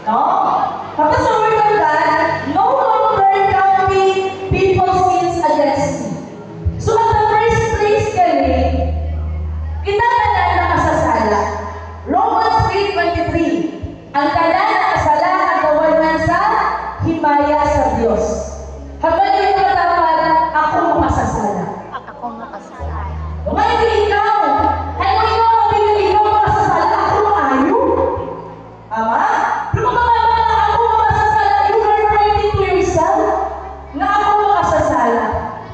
No? Tapos sa word of God, no longer counting people's sins against me. So at the first place kami, kita tanan nakasasala. Romans 3:23. Ang tanan nakasala ang gawanan sa himaya sa Diyos. Habang ito dapat ako makasasala. Ako makasala. Kung hindi ikaw, ay kung ikaw makasasala, ako maayo. Ama? Pero kung ako makasasala, you are writing to yourself na ako makasasala.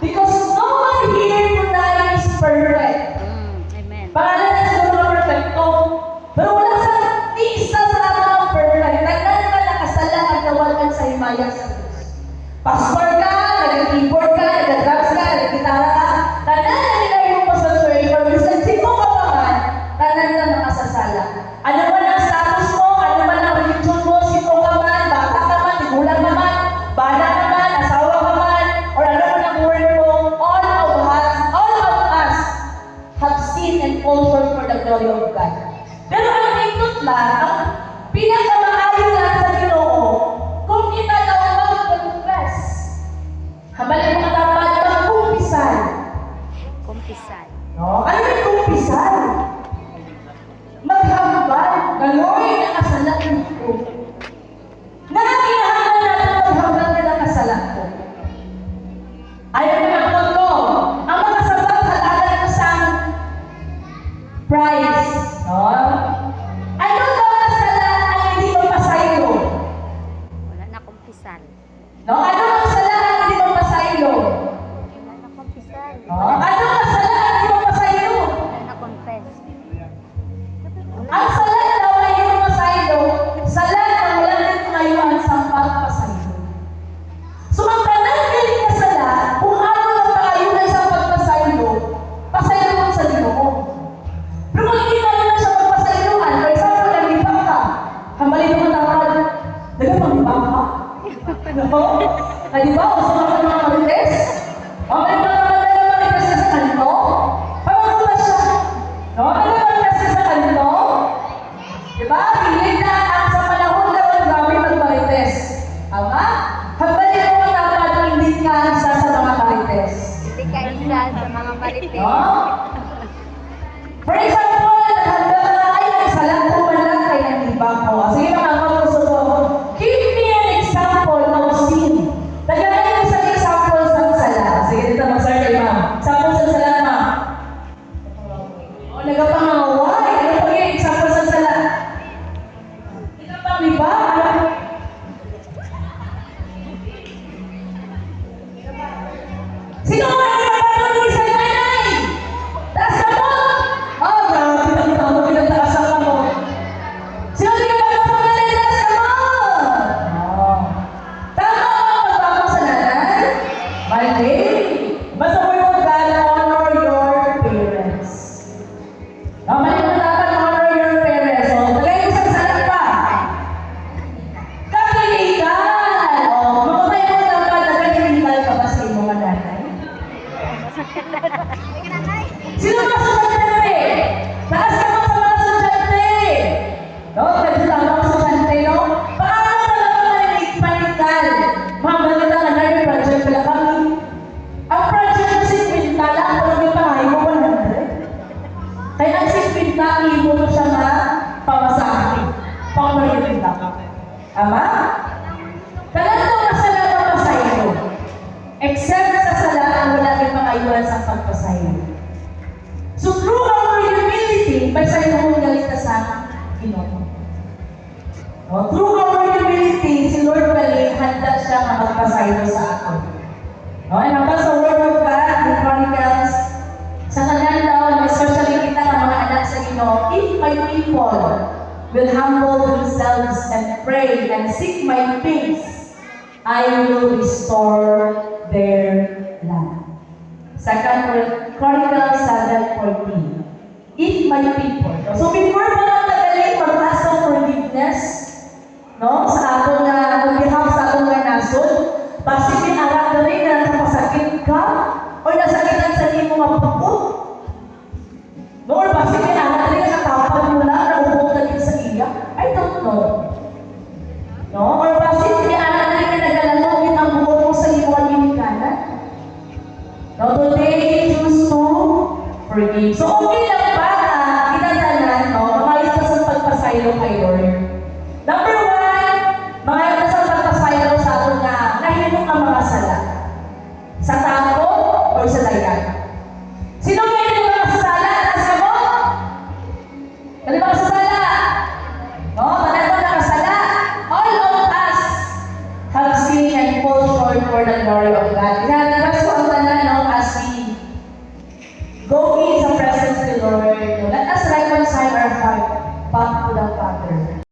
Because no one here tonight is perfect. Amen. Pangalan na siguro na perfecto. Pero wala sa isa sa atin ang perfect. Nagdaan ka nakasala at nawalan sa himaya sa Diyos. Pastor ka, nag-keyboard ka, nag-drugs ka, nag-gitara ka, tanan na nilay mo pa sa church, or bisan sino ka pa man, tanan na nakasasala. Ano man ang status mo, ano man ang religion mo, sino ka man, bata ka man, tigulang ka man, bana ka man, asawa ka man, or ano man ang word mo, all of us have sinned and fall short for the glory of God. Pero ang ikot lang, ang pinakamaayo lang sa Ginoo, kung kita daw mag-confess. Habalin mo dapat mag-kumpisan. Kumpisan. No? Ano yung kumpisan? Maghambal. Galoy na kasala ko. Nakakilahanggan natin maghambal na kasala ko. Ayaw na magpagko. Ang mga sabag halalan ko sa prize. No? Ano daw kasala ang hindi mapasaylo? Wala na kumpisan. No? Ano ang kasala ang hindi mapasaylo? Wala na kumpisan. No? Ano ang kasala ang hindi mapasaylo? Wala na confess. Ang sala daw ay hindi mapasaylo, sala na wala din ngayon sa pagpasaylo. So ang tanan galing na sala, kung ano na tayo na sa pagpasaylo, pasaylo mo sa Ginoo. Pero kung hindi tayo na siya magpasaylohan, for example, nagbibang ka, hambalin mo dapat, nagpapangibang ka. Ano? Di ba? O sa mga marites? O may mga marites na sa kanto? Pagkakuha siya. No? Ano ba marites sa kanto? Diba? Pilit na ang sa panahon na ang grabe mag-marites. Ama? Hambalin mo dapat hindi ka isa sa mga marites. Hindi ka isa sa mga marites. No? For example, naghanda ka na, ay, nagsalang ko man lang kay ng ibang ko. Sige mga kamuso ko, give me an example of sin. Tagalan yung isang example sa sala. Sige, dito mag-start kayo, ma'am. Example sa sala, ma'am. O, nagapangaway. Ano po yung example sa sala? Nagapang-liba? Ano? Sino nga nagapang-liba sa nanay? Taas ka mo! Oh, grabe, nakita mo, pinagtaasan ka mo. Sino nagapang-liba? Taas ka mo! Oh. Tama ang pagpapang sa nanay? Mali. Basta word of God, honor your parents. Mali mo dapat honor your parents. O, tagay mo sa salat pa. Kakilikan! O, mamamay mo dapat nagkakilikan ka ba sa iyong mga nanay? Sino ba sa sadyante? Taas ka mo sa mga sadyante. No? Kasi tama ang sadyante, no? Paano talaga panigal? Mga maganda ka na yung project pala kami. Ang project na si Quinta lang, kung yung pangahay mo 100. Kaya ang si Quinta, ibo mo siya na pamasahe. Pang-Quinta. Ama? Talagang masala ang pasayo. Except sa sala ang wala rin makaiwan sa pagpasayo. So through our humility, may sayo mong galita sa Ginoo. No? Through our humility, si Lord Kali, handa siya na magpasayo sa atin. No? And hanggang sa Word of God, in Chronicles, sa kanyang daw, especially kita ng mga anak sa Ginoo, if my people will humble themselves and pray and seek my face, I will restore their land. 2 Chronicles 7:14. If my people. So before mo lang tagaling mag-ask of forgiveness, no? Sa ato na, on behalf sa ato nga nasod, pasipin ang ato rin na napasakit ka o nasakitan sa imo mapapot. No? Or pasipin ang ato rin na katapad mo lang na ubog na sa iya. I don't know. pray. So, okay lang ba na kinatanan, no? Mga ito sa pagpasaylo kay Lord. Number one, mga ito sa pagpasaylo sa ato nga nahimong ang mga sala. Sa tako o sa dayan. Sino nga yung mga sala? Nasa mo? Ano ba sa sala? No? Manalo na kasala. All of us have sinned and fall short for the glory of God.